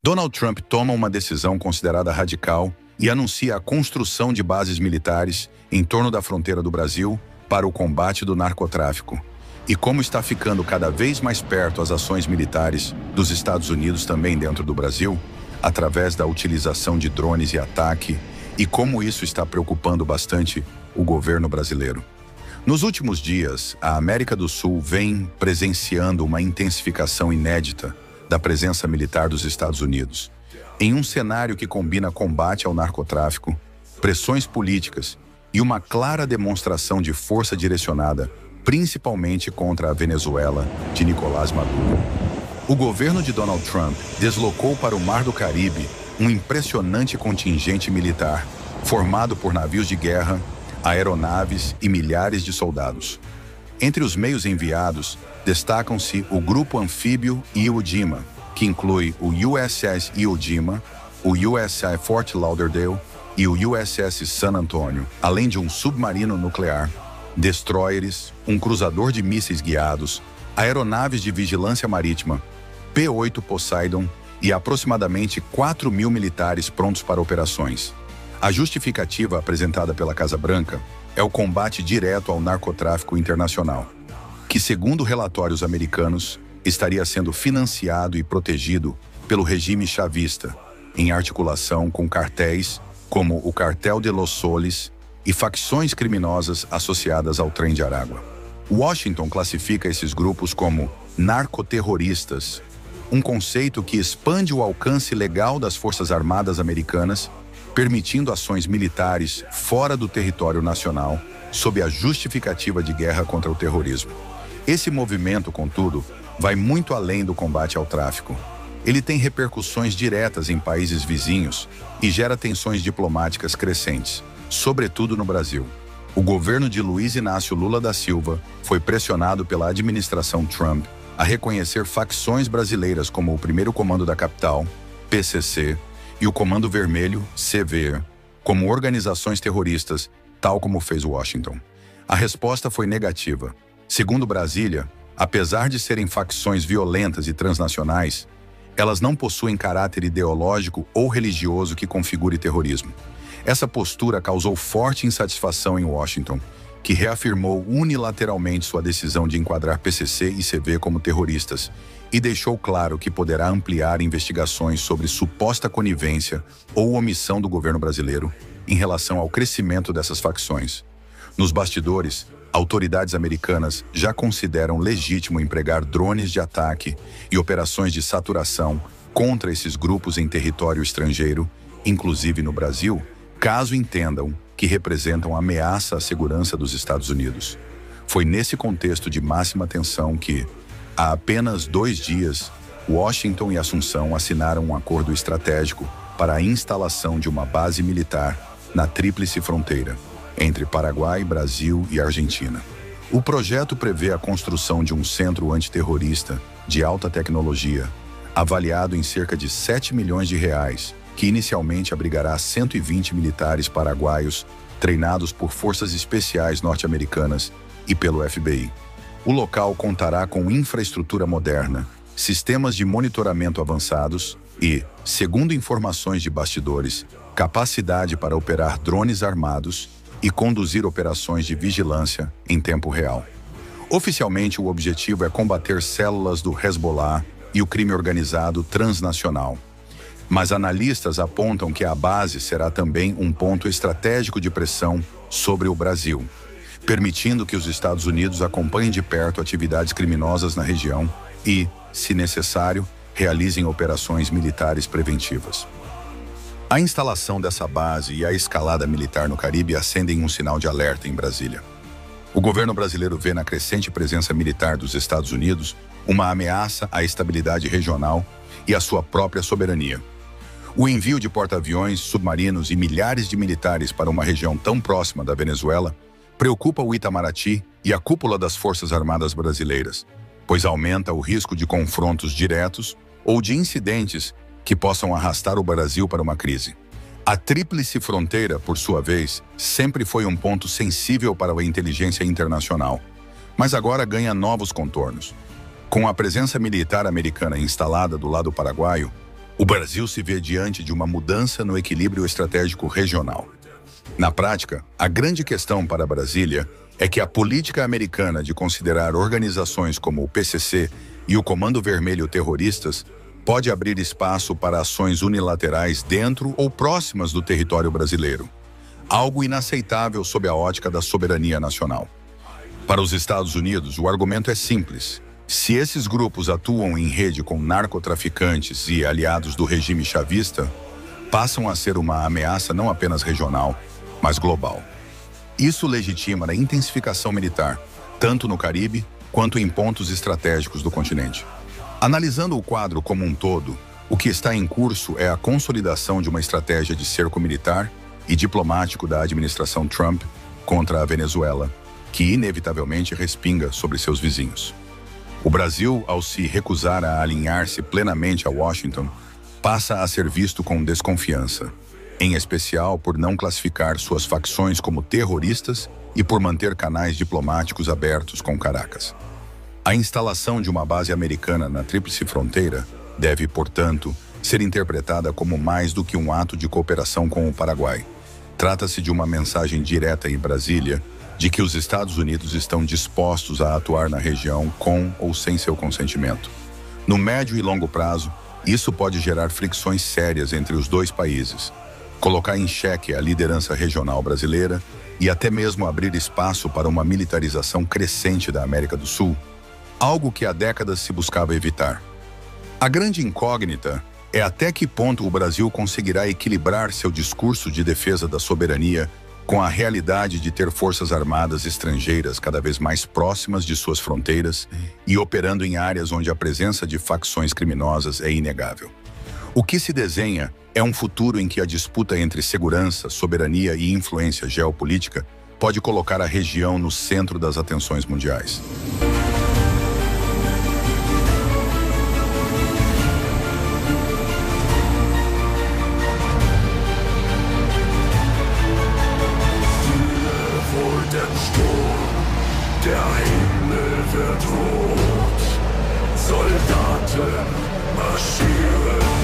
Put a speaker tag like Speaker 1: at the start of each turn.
Speaker 1: Donald Trump toma uma decisão considerada radical e anuncia a construção de bases militares em torno da fronteira do Brasil para o combate do narcotráfico. E como está ficando cada vez mais perto as ações militares dos Estados Unidos também dentro do Brasil, através da utilização de drones e ataque, e como isso está preocupando bastante o governo brasileiro. Nos últimos dias, a América do Sul vem presenciando uma intensificação inédita da presença militar dos Estados Unidos, em um cenário que combina combate ao narcotráfico, pressões políticas e uma clara demonstração de força direcionada, principalmente contra a Venezuela de Nicolás Maduro. O governo de Donald Trump deslocou para o Mar do Caribe um impressionante contingente militar, formado por navios de guerra, aeronaves e milhares de soldados. Entre os meios enviados, destacam-se o Grupo Anfíbio Iwo Jima, que inclui o USS Iwo Jima, o USS Fort Lauderdale e o USS San Antonio, além de um submarino nuclear, destroyers, um cruzador de mísseis guiados, aeronaves de vigilância marítima, P-8 Poseidon e aproximadamente 4.000 militares prontos para operações. A justificativa apresentada pela Casa Branca é o combate direto ao narcotráfico internacional, que, segundo relatórios americanos, estaria sendo financiado e protegido pelo regime chavista, em articulação com cartéis como o Cartel de Los Soles e facções criminosas associadas ao Trem de Aragua. Washington classifica esses grupos como narcoterroristas, um conceito que expande o alcance legal das Forças Armadas americanas, permitindo ações militares fora do território nacional, sob a justificativa de guerra contra o terrorismo. Esse movimento, contudo, vai muito além do combate ao tráfico. Ele tem repercussões diretas em países vizinhos e gera tensões diplomáticas crescentes, sobretudo no Brasil. O governo de Luiz Inácio Lula da Silva foi pressionado pela administração Trump a reconhecer facções brasileiras como o Primeiro Comando da Capital, PCC, e o Comando Vermelho, CVE, como organizações terroristas, tal como fez Washington. A resposta foi negativa. Segundo Brasília, apesar de serem facções violentas e transnacionais, elas não possuem caráter ideológico ou religioso que configure terrorismo. Essa postura causou forte insatisfação em Washington, que reafirmou unilateralmente sua decisão de enquadrar PCC e CV como terroristas e deixou claro que poderá ampliar investigações sobre suposta conivência ou omissão do governo brasileiro em relação ao crescimento dessas facções. Nos bastidores, autoridades americanas já consideram legítimo empregar drones de ataque e operações de saturação contra esses grupos em território estrangeiro, inclusive no Brasil, caso entendam que representam ameaça à segurança dos Estados Unidos. Foi nesse contexto de máxima tensão que, há apenas 2 dias, Washington e Assunção assinaram um acordo estratégico para a instalação de uma base militar na Tríplice Fronteira, entre Paraguai, Brasil e Argentina. O projeto prevê a construção de um centro antiterrorista de alta tecnologia, avaliado em cerca de 7 milhões de reais, que inicialmente abrigará 120 militares paraguaios treinados por forças especiais norte-americanas e pelo FBI. O local contará com infraestrutura moderna, sistemas de monitoramento avançados e, segundo informações de bastidores, capacidade para operar drones armados e conduzir operações de vigilância em tempo real. Oficialmente, o objetivo é combater células do Hezbollah e o crime organizado transnacional. Mas analistas apontam que a base será também um ponto estratégico de pressão sobre o Brasil, permitindo que os Estados Unidos acompanhem de perto atividades criminosas na região e, se necessário, realizem operações militares preventivas. A instalação dessa base e a escalada militar no Caribe acendem um sinal de alerta em Brasília. O governo brasileiro vê na crescente presença militar dos Estados Unidos uma ameaça à estabilidade regional e à sua própria soberania. O envio de porta-aviões, submarinos e milhares de militares para uma região tão próxima da Venezuela preocupa o Itamaraty e a cúpula das Forças Armadas brasileiras, pois aumenta o risco de confrontos diretos ou de incidentes que possam arrastar o Brasil para uma crise. A Tríplice Fronteira, por sua vez, sempre foi um ponto sensível para a inteligência internacional, mas agora ganha novos contornos. Com a presença militar americana instalada do lado paraguaio, O Brasil se vê diante de uma mudança no equilíbrio estratégico regional. Na prática, a grande questão para Brasília é que a política americana de considerar organizações como o PCC e o Comando Vermelho terroristas pode abrir espaço para ações unilaterais dentro ou próximas do território brasileiro, algo inaceitável sob a ótica da soberania nacional. Para os Estados Unidos, o argumento é simples. Se esses grupos atuam em rede com narcotraficantes e aliados do regime chavista, passam a ser uma ameaça não apenas regional, mas global. Isso legitima a intensificação militar, tanto no Caribe quanto em pontos estratégicos do continente. Analisando o quadro como um todo, o que está em curso é a consolidação de uma estratégia de cerco militar e diplomático da administração Trump contra a Venezuela, que inevitavelmente respinga sobre seus vizinhos. O Brasil, ao se recusar a alinhar-se plenamente a Washington, passa a ser visto com desconfiança, em especial por não classificar suas facções como terroristas e por manter canais diplomáticos abertos com Caracas. A instalação de uma base americana na Tríplice Fronteira deve, portanto, ser interpretada como mais do que um ato de cooperação com o Paraguai. Trata-se de uma mensagem direta em Brasília de que os Estados Unidos estão dispostos a atuar na região com ou sem seu consentimento. No médio e longo prazo, isso pode gerar fricções sérias entre os dois países, colocar em xeque a liderança regional brasileira e até mesmo abrir espaço para uma militarização crescente da América do Sul, algo que há décadas se buscava evitar. A grande incógnita é até que ponto o Brasil conseguirá equilibrar seu discurso de defesa da soberania com a realidade de ter forças armadas estrangeiras cada vez mais próximas de suas fronteiras e operando em áreas onde a presença de facções criminosas é inegável. O que se desenha é um futuro em que a disputa entre segurança, soberania e influência geopolítica pode colocar a região no centro das atenções mundiais.
Speaker 2: Der Himmel wird rot, Soldaten marschieren